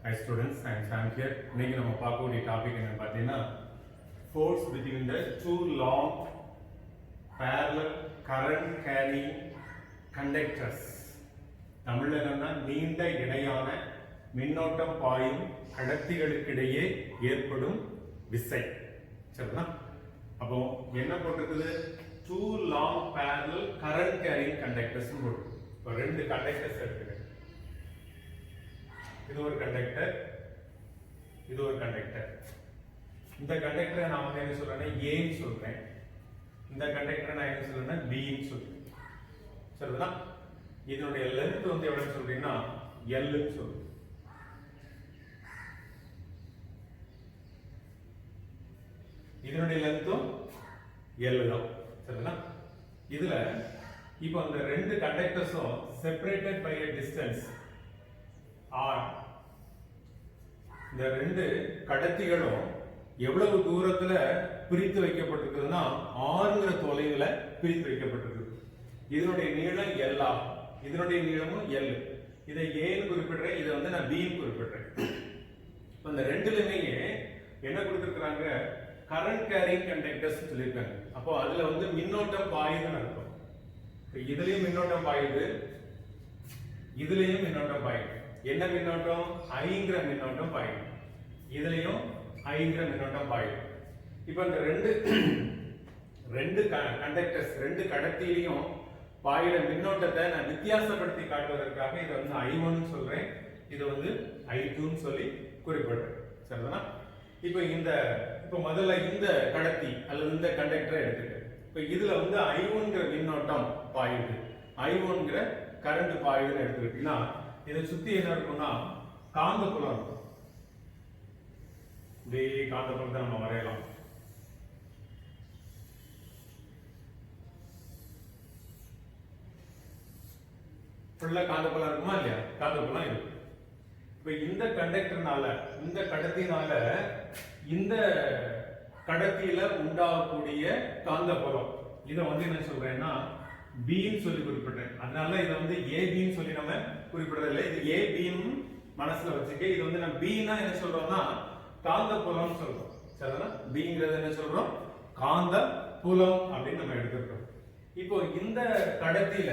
Hi students, I am Sam here. இன்னைக்கு நம்ம பார்க்கக்கூடிய டாபிக் என்னன்னு பார்த்தீங்கன்னா force between the two long parallel current carrying conductors. தமிழ்ல என்னன்னா நீண்ட இணையான மின்னோட்டம் பாயும் கடத்திகளுக்கிடையே ஏற்படும் விசை. சரிங்களா? அப்போ என்ன போட்டிருக்குது? two long parallel current carrying conductors போட்டு. இப்போ ரெண்டு கண்டக்டர்ஸ் இருக்குது. இது ஒரு கண்டக்டர், இது ஒரு கண்டக்டர். இந்த கண்டக்டரை நான் வந்து என்ன சொல்றேன்னா A ன்னு சொல்றேன். இந்த கண்டக்டரை நான் என்ன சொல்றேன்னா B ன்னு சொல்றேன். சரிங்களா? இதனுடைய லென்த் வந்து எவ்வளவு சொல்றீங்கன்னா L ன்னு சொல்றேன். இதனுடைய லென்த்தும் L தான். சரிங்களா? இதுல இப்போ அந்த ரெண்டு கண்டக்டர்ஸும் separated by a distance R. இந்த ரெண்டு கடத்திகளும் எவ்வளவு தூரத்துல பிரித்து வைக்கப்பட்டிருக்குதுன்னா Rங்கிற தொலைவுல பிரித்து வைக்கப்பட்டிருக்கு. இதனுடைய நீளம் L ஆகும். இதனுடைய நீளமும் L. இதை A ன்னு குறிப்பிடுறேன், இதை வந்து நான் B ன்னு குறிப்பிடுறேன். இப்போ இந்த ரெண்டுலயுமே என்ன கொடுத்திருக்காங்க? கரண்ட் கேரிங் கண்டக்டர்ஸ் சொல்லியிருக்காங்க. அப்போ அதுல வந்து மின்னோட்டம் பாயுதுன்னு அர்த்தம். இதுலயும் மின்னோட்டம் பாயுது, இதுலயும் மின்னோட்டம் பாயுது. என்ன மின்னோட்டம்? ஐங்கிற மின்னோட்டம் பாயுது. இதுலயும் ஐங்கிற மின்னோட்டம் பாயுது. இப்போ இந்த ரெண்டு கண்டக்டர்ஸ் ரெண்டு கடத்திலையும் பாயிற மின்னோட்டத்தை நான் வித்தியாசப்படுத்தி காட்டுவதற்காக இதை வந்து I1 சொல்றேன், இது வந்து I2 சொல்லி குறிப்பிடுறேன். சரிதானா? இப்போ முதல்ல இந்த கடத்தி அல்லது இந்த கண்டக்டரை எடுத்துக்க. இப்போ இதுல வந்து I1ங்கிற மின்னோட்டம் பாயுது, I1ங்கிற கரண்ட் பாயுதுன்னு எடுத்துக்கிட்டீங்கன்னா இதை சுத்தி என்ன இருக்கும்னா காந்தப்புலம் இருக்கும். இதே காந்தப்புலத்தை நம்ம வரையலாம். ஃபுல்லா காந்தப்புலம் இருக்குமா இல்லையா? காந்தப்புலம் இருக்கு. இப்ப இந்த கண்டக்டர்னால இந்த கடத்தினால இந்த கடத்தியில உண்டாகக்கூடிய காந்தப்புலம் இதை வந்து என்ன சொல்றேன்னா B ன்னு சொல்லி குறிப்பிட்டேன். அதனால இதை வந்து AB ன்னு சொல்லி நம்ம குறிப்பிடறதில்லை. இது AB ன்னு மனசுல வச்சுக்க. இது வந்து நம்ம B னா என்ன சொல்றோம்னா காந்தப்புலம் சொல்றோம். சரிதானா? Bங்கிறது என்ன சொல்றோம்? காந்தப்புலம் அப்படின்னு நம்ம எடுத்துக்கிறோம். இப்போ இந்த கடத்தியில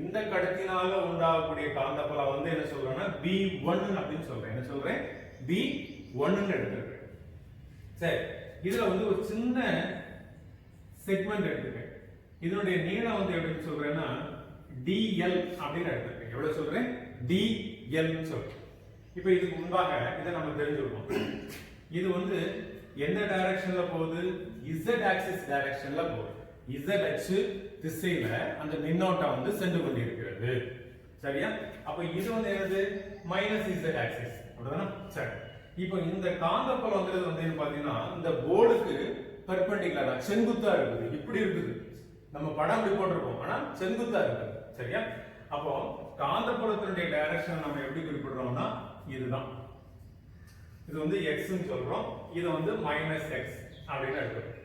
இந்த கடத்தினால உண்டாகக்கூடிய காந்தப்புலம் வந்து என்ன சொல்றோம்னா B1 அப்படின்னு சொல்றேன். என்ன சொல்றேன்? B1 ன்னு எடுத்துக்கிறேன். சரி, இதுல வந்து ஒரு சின்ன செக்மெண்ட் எடுத்துக்கிறேன். இதனுடைய நீளம் வந்து எப்படி சொல்றேன்னா dl அப்படின்னு எடுத்துக்கிறேன். எவ்வளவு சொல்றேன்? dl ன்னு சொல்றேன். இப்போ இதுக்கு முன்பாக இதை நம்ம தெரிஞ்சுக்கணும். இது வந்து எந்த டைரக்ஷன்ல போகுது? z ஆக்சிஸ் டைரக்ஷன்ல போகுது. z அச்சு திசையில அந்த மின்னோட்டம் வந்து சென்று கொண்டிருக்கிறது. சரியா? அப்ப இது வந்து என்னது? z axis. அப்படிதானே? சரி. இப்போ இந்த காந்தப்புலம்ங்கிறது வந்து பாத்தீங்கன்னா இந்த போர்டுக்கு பெர்பெண்டிகுலரா செங்குத்தா இருக்குது. இப்படி இருக்குது. நம்ம படம் இப்படி போட்டிருக்கோம், ஆனா செங்குத்தா இருக்குது. சரியா? அப்போ காந்தப்புலத்தினுடைய டைரக்ஷன் நம்ம எப்படி குறிப்பிடுறோம்னா இதுதான். இது வந்து x ன்னு சொல்றோம், இது வந்து -x அப்படின்னு எடுத்துக்கிறோம்.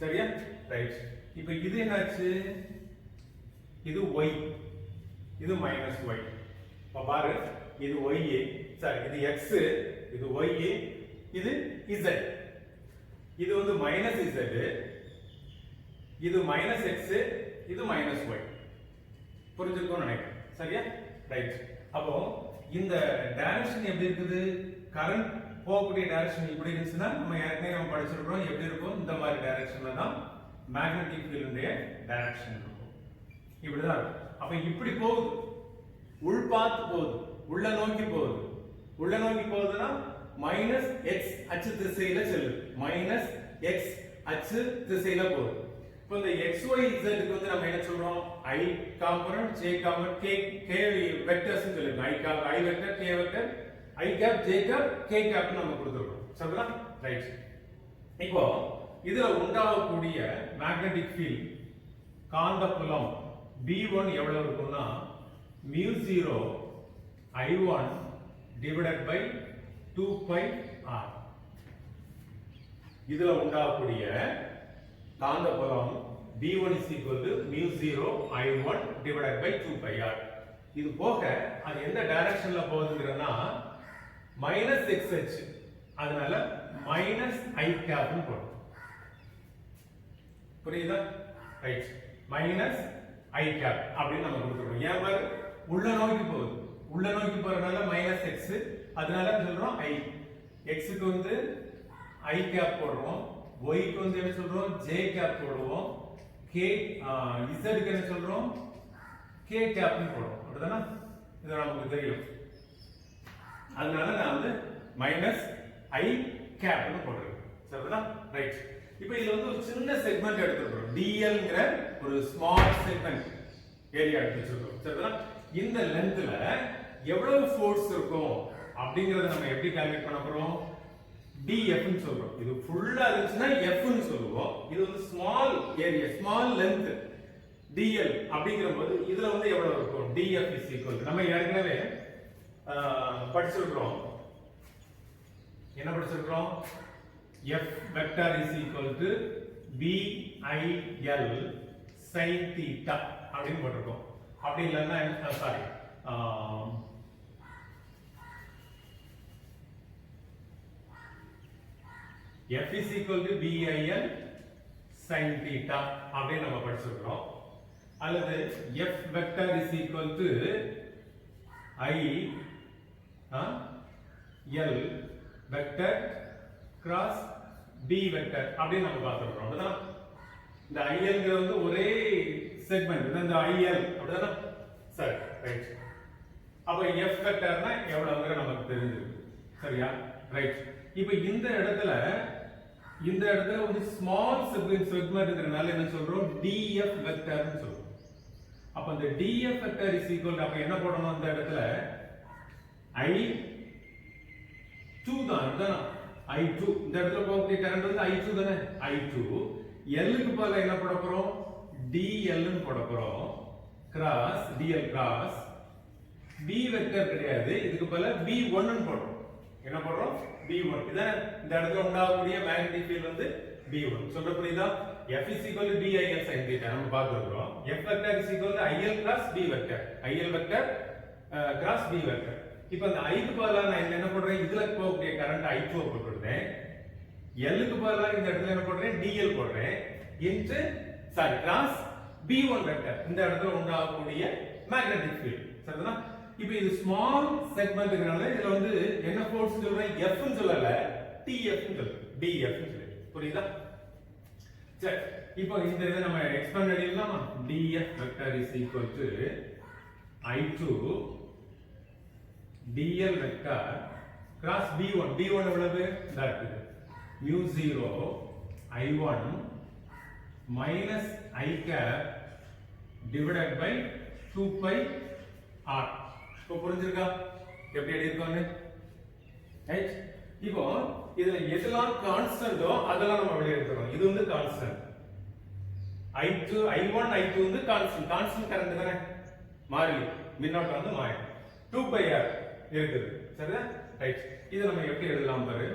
சரியா? ரைட். இப்போ இது என்னாச்சு? இது y, இது -y. அப்ப பாரு, இது y, சரி, இது x, இது y, இது z. இது வந்து -z, இது -x, இது -y. புரிஞ்சிருக்கும்னு நினைக்கிறேன். சரியா? ரைட். அப்போ இந்த டைரக்ஷன் எப்படி இருக்குது? கரண்ட் போகக்கூடிய டைரக்ஷன் இப்படி இருந்துச்சுன்னா நம்ம ஏற்கனவே நம்ம படிச்சிருக்கோம் எப்படி இருக்கும்? இந்த மாதிரி டைரக்ஷன்ல தான் மேக்னெட்டிக் ஃபீல்டுடைய டைரக்ஷன் இருக்கும். இப்படிதான் இருக்கும். அப்ப இப்படி போகுது, உள் பார்த்து போகுது, உள்ள நோக்கி போகுது. உள்ள நோக்கி போகுதுன்னா -x அச்சு திசையில செல்லுது. -x அச்சு திசையில போகுது. இப்போ இந்த xy z க்கு வந்து நம்ம என்ன சொல்றோம்? I component, j component, k vectors னு சொல்லிருக்கோம். I vector, k vector, I cap, j cap, k cap நம்ம கொடுத்திருக்கோம். சரிங்களா? ரைட். இப்போ இதுல உண்டாகக்கூடிய மேக்னெட்டிக் ஃபீல்ட் காந்தப்புலம் B1 எவ்வளவு இருக்கும்னா μ0 I1 divided by 2 pi r. இதுல உண்டாகக்கூடிய காந்தப்புலம் B1 is equal to μ0 I1 divided by 2 pi r. இது போக அது எந்த டைரக்ஷன்ல போகுதுங்கறனா மைனஸ் xh, அதனால மைனஸ் i கேப்னு போடும். புரியுதா? ரைட். மைனஸ் i கேப் அப்படின்னு நம்ம கொடுத்துருக்கோம். ஏன் பாரு, உள்ள நோக்கி போகுது. உள்ள நோக்கி போறதுனால மைனஸ் x, அதனால சொல்றோம் i. x க்கு வந்து i கேப் போடுறோம், y க்கு வந்து என்ன சொல்றோம், j கேப் போடுவோம், k z க்கு என்ன சொல்றோம், k கேப்னு போடுறோம். அப்படிதானே? இது நமக்கு தெரியும். அதனால நான் வந்து மைனஸ் i கேப்னு போடுறேன். சரிங்களா? ரைட். இப்போ இதுல வந்து ஒரு சின்ன செக்மெண்ட் எடுத்துக்கிறோம். dl ங்கற ஒரு ஸ்மால் செக்மெண்ட் ஏரியா எடுத்து வச்சிருக்கோம். சரிங்களா? இந்த லெந்த்ல எவ்வளவு ஃபோர்ஸ் இருக்கும் அப்படிங்கறத நம்ம எப்படி கால்குலேட் பண்ண போறோம்? df ன்னு சொல்றோம். இது ஃபுல்லா இருந்துச்சுன்னா f ன்னு சொல்லுவோம். இது வந்து small area, small length dl அப்படிங்கறபோது இதுல வந்து எவ்வளவு இருக்கும்? df is equal to, நம்ம ஏற்கனவே படிச்சிருக்கோம். என்ன படிச்சிருக்கோம்? f vector is equal to bil sin theta அப்படின்னு போட்டிருக்கோம். அப்படி இல்லைன்னா sorry, f is equal to bil sin theta அப்படின்னு நம்ம படிச்சிருக்கோம். அல்லது f vector is equal to I L vector cross B vector அப்படின்னு நம்ம பார்த்திருக்கோம். அப்படிதானே? இந்த IL ங்கிறது வந்து ஒரே செக்மெண்ட், இந்த IL. அப்படிதானே? சரி, ரைட். அப்ப F வெக்டர்னா எவ்வளவுங்கற நமக்கு தெரிஞ்சிருக்கு. சரியா? ரைட். இப்போ இந்த இடத்துல வந்து ஸ்மால் செக்மெண்ட்ங்கறனால என்ன சொல்றோம்? DF வெக்டர்னு சொல்றோம். அப்ப இந்த DF வெக்டர் இஸ் ஈக்குவல், அப்ப என்ன போடணும் இந்த இடத்துல? I2 தான். இதுதானா? I2. இந்த இடத்துல போகக்கூடிய கரண்ட் வந்து I2 தானே? I2 L க்கு பதிலா என்ன போட போறோம்? DL ன்னு போட போறோம். Cross DL cross B vector கிடையாது, இதுக்கு பதிலா B1 ன்னு போடுறோம். என்ன போடுறோம்? B1. இதான் இந்த இடத்துல உண்டாகக்கூடிய மேக்னெட்டிக் ஃபீல்ட் வந்து B1. சொல்ற புரியுதா? F is equal to BIL sin theta நம்ம பார்த்திருக்கோம். F vector is equal to IL cross B vector. IL vector cross B vector. இப்போ அந்த I க்கு பதிலா நான் என்ன போடுறேன்? இதுல போகக்கூடிய கரண்ட் I2 போட்டுட்டேன். L க்கு பதிலா இந்த இடத்துல என்ன போடுறேன்? DL போடுறேன். Into sorry cross B1 vector. இந்த இடத்துல உண்டாகக்கூடிய மேக்னெட்டிக் ஃபீல்ட். சரிதானா? இப்போ இது ஸ்மால் செக்மெண்ட்ங்கறனால இதுல வந்து என்ன ஃபோர்ஸ் சொல்றேன்? F ன்னு சொல்லல, TF ன்னு சொல்றேன். DF ன்னு சொல்றேன். புரியுதா? சரி, இப்போ இந்த இத நம்ம எக்ஸ்பேண்ட் பண்ணிடலாமா? DF vector is equal to I2 DL vector cross B1. B1 எவ்வளவு? that mu 0 I1 minus I cap divided by 2 pi r. இப்போ புரிஞ்சிருக்கா எப்படி எழுதிருக்கோம்னு? ரைட். இப்போ இதுல எதெல்லாம் கான்ஸ்டன்ட்டோ அதெல்லாம் நம்ம வெளிய எடுத்துறோம். இது வந்து கான்ஸ்டன்ட். I2 I1 I2 வந்து கான்ஸ்டன்ட் கரண்ட் தானே? மாறிலி மின்னோட்டம் வந்து மாறி 2 pi r இருக்குது. சரியா? ரைட். இது நம்ம எப்படி எழுதலாம் பாரு?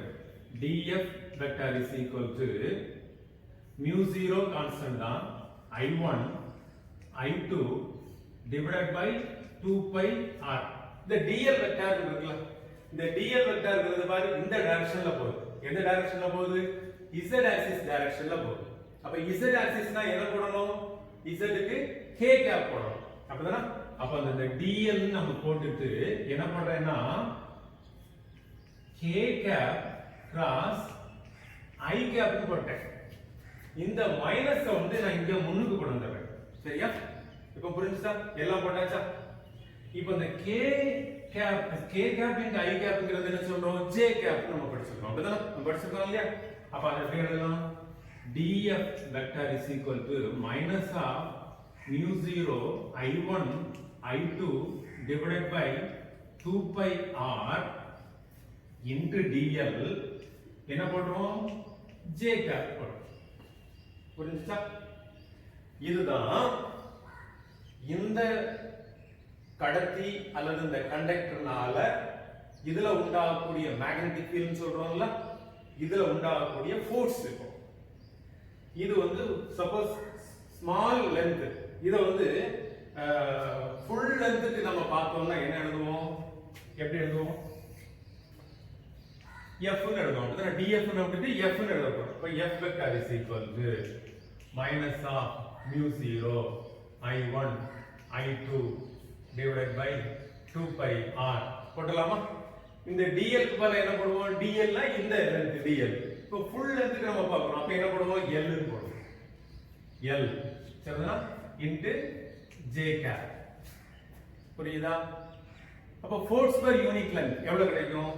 df vector is equal to mu 0 constant தான், I1 I2 divided by 2 pi r. இந்த dl வெக்டர் இருக்குல்ல, இந்த dl வெக்டர்ங்கிறது பாரு இந்த டைரக்ஷன்ல போகுது. எந்த டைரக்ஷன்ல போகுது? z ஆக்சிஸ் டைரக்ஷன்ல போகுது. அப்ப z ஆக்சிஸ்னா என்ன போடணும்? z க்கு k கேப் போடணும். அப்படிதானே? அப்ப அந்த dl நம்ம போட்டுட்டு என்ன பண்றேன்னா k கேப் கிராஸ் i கேப்னு போட்டேன். இந்த மைனஸ வந்து நான் இங்க முன்னுக்கு கொண்டு வந்துறேன். சரியா? இப்போ புரிஞ்சுச்சா? எல்லாம் போட்டாச்சா? இப்போ இந்த k கேப் into i கேப்ங்கிறது என்ன சொல்றோம்? j கேப் நம்ம படிச்சிருக்கோம். அப்படிதானே? நம்ம படிச்சிருக்கோம் இல்லையா? அப்ப அதை எப்படி எழுதலாம்? df vector is equal to minus of mu 0 I1 I2 divided by 2 pi r into dl என்ன போடுறோம்? j கேப் போடுறோம். புரிஞ்சுச்சா? இதுதான் இந்த கடத்தி அல்லது இந்த கண்டக்டர்னால இதுல உண்டாகக்கூடிய மேக்னெட்டிக் ஃபீல்ட் சொல்றோம்ல, இதுல உண்டாகக்கூடிய ஃபோர்ஸ் இருக்கும். இது வந்து சப்போஸ் ஸ்மால் லென்த், இத வந்து ஃபுல் லென்த்துக்கு நம்ம பார்த்தோம்னா என்ன எழுதுவோம்? எப்படி எழுதுவோம்? F ன்னு எழுதுவோம் அப்படிதான் dF ன்னு விட்டுட்டு F ன்னு எழுத போறோம் அப்ப F vector is equal to minus of mu 0 I1 I2 divided by 2 pi r போடலாமா இந்த dl க்கு பதிலா என்ன போடுவோம் dl னா இந்த லெந்த் dl இப்போ ஃபுல் லெந்த்க்கு நம்ம பார்க்கறோம் அப்ப என்ன போடுவோம் l ன்னு போடுவோம் l சரிதானா into j cap புரியுதா அப்ப ஃபோர்ஸ் per யூனிட் லெந்த் எவ்வளவு கிடைக்கும்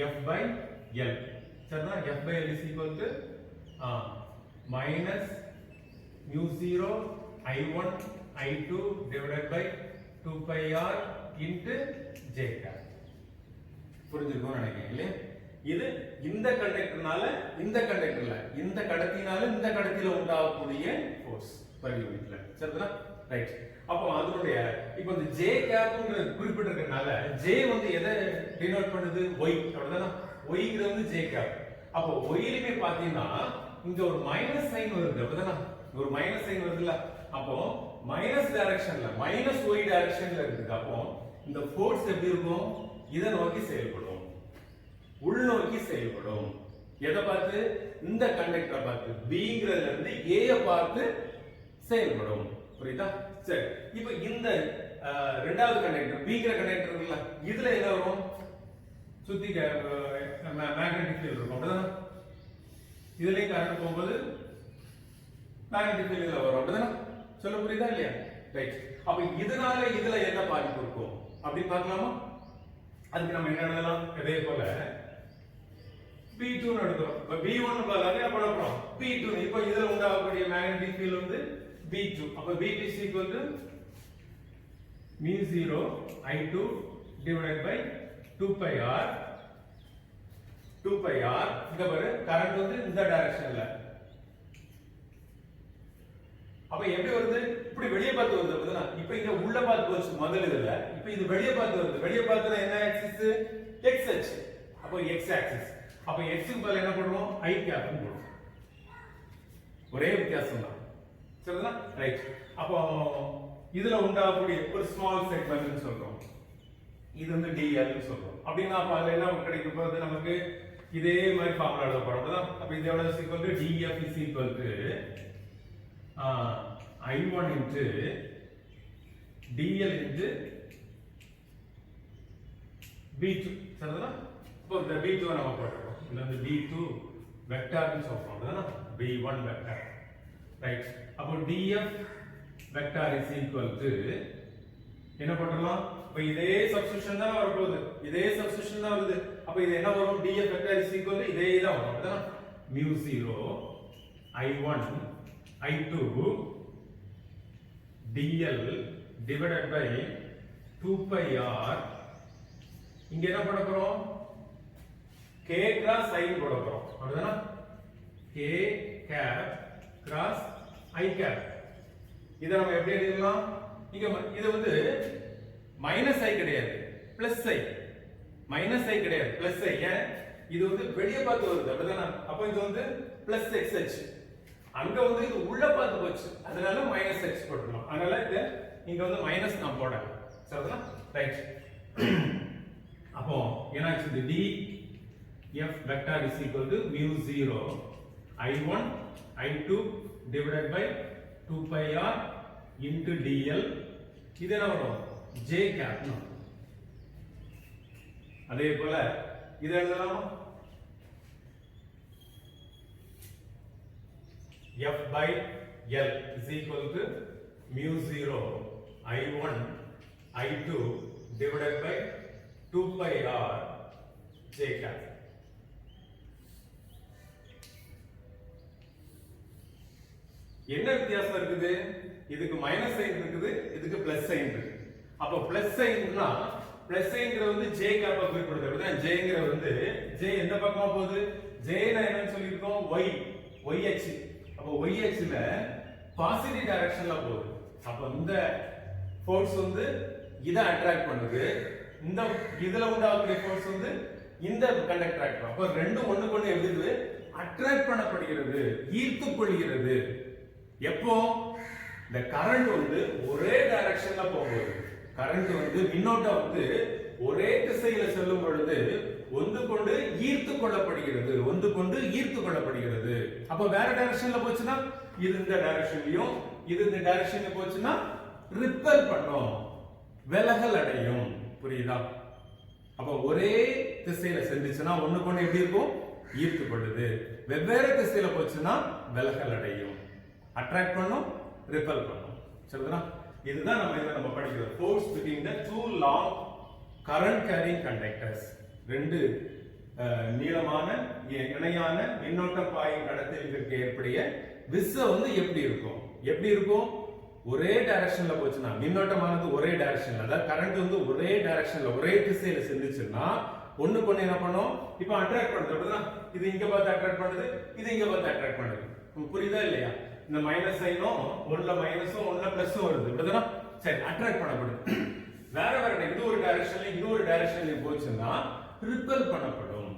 F by L Saritha F by L is equal to minus mu 0 I1 I2 divided by 2 pi r into j cap புரிஞ்சிருக்கும்னு நினைக்கிறேன் இல்லையா இது இந்த கண்டக்டர்னால இந்த கண்டக்டர்ல இந்த கடத்தினால இந்த கடத்தில உண்டாகக்கூடிய ஃபோர்ஸ் per யூனிட் லெந்த் சரிதா ரைட் அப்போ அதனுடைய இப்போ இந்த j கேப்ங்கற குறிப்பிட்டிருக்கனால j வந்து எதை டினோட் பண்ணுது y அப்படிதானா y ங்கிறது வந்து j கேப் அப்போ y லிமே பாத்தீங்கன்னா இங்க ஒரு மைனஸ் சைன் வருது அப்படிதானா ஒரு மைனஸ் சைன் வருதுல அப்போ மைனஸ் டைரக்ஷன்ல மைனஸ் y டைரக்ஷன்ல இருக்குது அப்போ இந்த ஃபோர்ஸ் எப்படி இருக்கும் இத நோக்கி செயல்படும் உள்நோக்கி செயல்படும் எதை பார்த்து இந்த கண்டக்டரை பார்த்து b ங்கிறதுல இருந்து a ய பார்த்து செயல்படும் புரியுதா சரி இப்போ இந்த இரண்டாவது கண்டக்டர் b ங்கிற கண்டக்டர் இருக்குல்ல இதுல என்ன வரும் சுத்தி மேக்னெட்டிக் ஃபீல்ட் இருக்கும் அப்படிதானே இதுலயே கரண்ட் போகும்போது மேக்னெட்டிக் ஃபீல்ட்ல வரும் அப்படிதானே சொல்ல புரியுதா இல்லையா ரைட் அப்ப இதனால இதுல என்ன பாதிப்பு இருக்கும் அப்படி பார்க்கலாமா அதுக்கு நம்ம என்ன எழுதலாம் இதே போல B2 ன்னு எடுக்கிறோம் இப்ப B1 பதிலாக என்ன பண்ண போறோம் B2 இப்போ இதுல உண்டாகக்கூடிய மேக்னெட்டிக் ஃபீல்ட் வந்து B2 அப்ப B2 is equal to mu 0 I2 divided by 2 pi r இங்க பாரு கரண்ட் வந்து இந்த டைரக்ஷன்ல அப்ப எப்படி வருது இப்படி வெளிய பார்த்து வருது அப்படினா இப்போ இங்க உள்ள பார்த்து போச்சு முதல்ல இதுல இப்போ இது வெளிய பார்த்து வருது வெளிய பார்த்துனா என்ன ஆக்சிஸ் x அச்சு அப்போ x ஆக்சிஸ் அப்ப x க்கு பதிலா என்ன பண்ணுவோம் i கேப் ன்னு போடுவோம் ஒரே வித்தியாசம் தான் சரிங்களா ரைட் அப்போ இதுல உண்டாகக்கூடிய ஒரு ஸ்மால் செக்மென்ட் ன்னு சொல்றோம் இது வந்து dl ன்னு சொல்றோம் அப்படினா அப்ப அதுல என்ன கிடைக்க போகுது நமக்கு இதே மாதிரி ஃபார்முலா எழுத போறோம் அப்ப இது எவ்வளவு = df I1 into dl into b2 சரிங்களா இப்போ இந்த b2 நம்ம போட்டுறோம் இதுல வந்து b2 வெக்டார் ன்னு சொல்றோம் அப்படினா b1 வெக்டார் ரைட் அப்போ df vector is equal to என்ன பண்றோம் இப்போ இதே சப்ஸ்டிட்யூஷன் தான் வர போகுது இதே சப்ஸ்டிட்யூஷன் தான் வருது அப்ப இது என்ன வரும் df vector is equal to இதே தான் வரும் அப்படினா mu 0 I1 I2 dl divided by 2 pi r இங்க என்ன போட போறோம் k cross i போட போறோம் அப்படிதானா k cap cross i cap இத நம்ம எப்படி எழுதலாம் இங்க இது வந்து மைனஸ் i கிடையாது பிளஸ் i மைனஸ் i கிடையாது பிளஸ் i ஏன் இது வந்து வெளிய பார்த்து வருது அப்படிதானா அப்ப இது வந்து பிளஸ் xh அங்க வந்து இது உள்ள பார்த்து போச்சு அதனால மைனஸ் x போடணும் அதனால இது இங்க வந்து மைனஸ் நான் போடலாம் சரிதானா ரைட் அப்போ என்னாச்சு இது df vector is equal to mu 0 I1 I2 divided by 2 pi r into dl இது என்ன வரும் j cap னு அதே போல இத எழுதலாமா f by l is equal to mu 0 I1 I2 divided by 2 pi r j cap என்ன வித்தியாசம் இருக்குது இதுக்கு மைனஸ் சைன் இருக்குது இதுக்கு பிளஸ் சைன் இருக்கு அப்ப பிளஸ் சைன்னா பிளஸ் சைன்ங்கிறது வந்து j கேப்ப குறிப்பிடுது அப்படினா jங்கிறது வந்து j எந்த பக்கமா போகுது j னா என்னன்னு சொல்லிருக்கோம் y அச்சு அப்ப y அச்சுல பாசிட்டிவ் டைரக்ஷன்ல போகுது அப்ப இந்த ஃபோர்ஸ் வந்து இத அட்ராக்ட் பண்ணுது இந்த இதுல உண்டாகக்கூடிய ஃபோர்ஸ் வந்து இந்த கண்டக்டர் அட்ராக்ட் அப்ப ரெண்டும் ஒண்ணுக்கு ஒண்ணு எப்படி அட்ராக்ட் பண்ணப்படுகிறது ஈர்த்து கொள்கிறது எப்போ இந்த கரண்ட் வந்து ஒரே டைரக்ஷன்ல போகுது கரண்ட் வந்து மின்னோட்டம் வந்து ஒரே திசையில செல்லும் பொழுது ஒன்றுக்கு கொள்ளப்படுகிறது, ஒன்று கொண்டு ஈர்த்து கொள்ளப்படுகிறது. அப்ப வேற டைரக்ஷன்ல போச்சுன்னா இது இந்த டைரக்ஷன்லயும், இது இந்த டைரக்ஷன்ல போச்சுன்னா ரிப்பல் பண்ணும், விலகல் அடையும். புரியுதா? அப்ப ஒரே திசையில செஞ்சுச்சுன்னா ஒண்ணு கொண்டு எப்படி இருக்கும், ஈர்த்து கொள்ளுது. வெவ்வேறு திசையில போச்சுன்னா விலகல் அடையும், அட்ராக்ட் பண்ணும், ரிப்பல் பண்ணும். சரிங்களா? இதுதான் நம்ம படிக்கிறது. Force between the two long current carrying conductors. ரெண்டு நீளமான இணையான மின்னோட்டம் பாயும் கடத்திகளுக்கு ஏற்படைய விசை வந்து எப்படி இருக்கும், எப்படி இருக்கும், ஒரே டைரக்ஷன்ல போச்சுன்னா மின்னோட்டமானது ஒரே டைரக்ஷன்ல, அதாவது கரண்ட் வந்து ஒரே டைரக்ஷன்ல ஒரே திசையில செஞ்சுச்சுன்னா ஒண்ணுக்கு ஒண்ணு என்ன பண்ணும், இப்போ அட்ராக்ட் பண்ணுது. அப்படின்னா இது இங்க பார்த்து அட்ராக்ட் பண்ணுது, இது இங்க பார்த்து அட்ராக்ட் பண்ணுது. புரியுதா இல்லையா? இந்த மைனஸ் சைனும் ஒண்ணுல மைனஸும் ஒண்ணுல பிளஸும் வருது. அப்படிதானா? சரி, அட்ராக்ட் பண்ணப்படுது. வேற வேற இது ஒரு டைரக்ஷன்ல இது ஒரு டைரக்ஷன்ல போச்சுன்னா ரிப்பல் பண்ணப்படும்.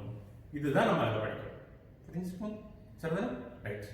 இதுதான் நம்ம அதை படிக்கிறோம். சரிதானா? ரைட்.